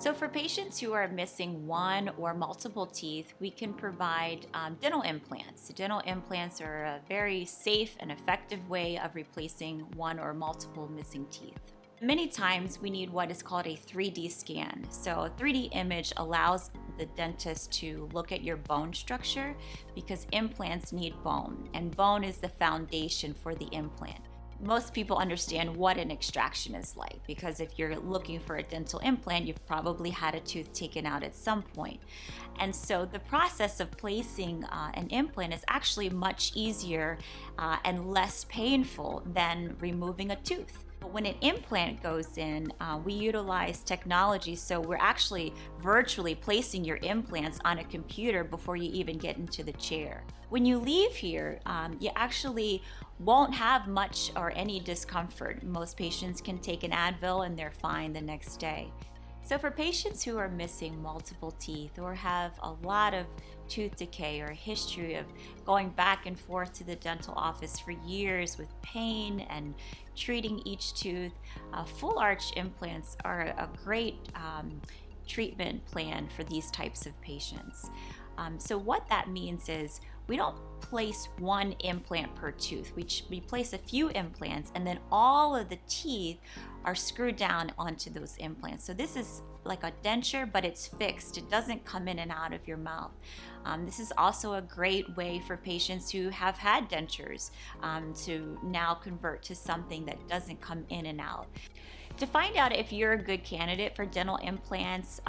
So for patients who are missing one or multiple teeth, we can provide dental implants. Dental implants are a very safe and effective way of replacing one or multiple missing teeth. Many times we need what is called a 3D scan. So a 3D image allows the dentist to look at your bone structure because implants need bone, and bone is the foundation for the implant. Most people understand what an extraction is like because if you're looking for a dental implant, you've probably had a tooth taken out at some point. And so the process of placing an implant is actually much easier and less painful than removing a tooth. But when an implant goes in, we utilize technology, so we're actually virtually placing your implants on a computer before you even get into the chair. When you leave here, you actually won't have much or any discomfort. Most patients can take an Advil and they're fine the next day. So for patients who are missing multiple teeth or have a lot of tooth decay or a history of going back and forth to the dental office for years with pain and treating each tooth, full arch implants are a great treatment plan for these types of patients. So what that means is we don't place one implant per tooth. We place a few implants and then all of the teeth are screwed down onto those implants. So this is like a denture, but it's fixed. It doesn't come in and out of your mouth. This is also a great way for patients who have had dentures to now convert to something that doesn't come in and out. To find out if you're a good candidate for dental implants,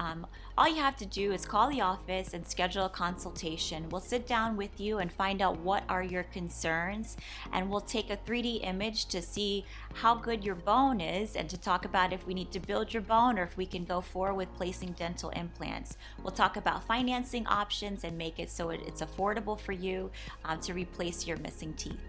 all you have to do is call the office and schedule a consultation. We'll sit down with you and find out what are your concerns, and we'll take a 3D image to see how good your bone is and to talk about if we need to build your bone or if we can go forward with placing dental implants. We'll talk about financing options and make it so it's affordable for you to replace your missing teeth.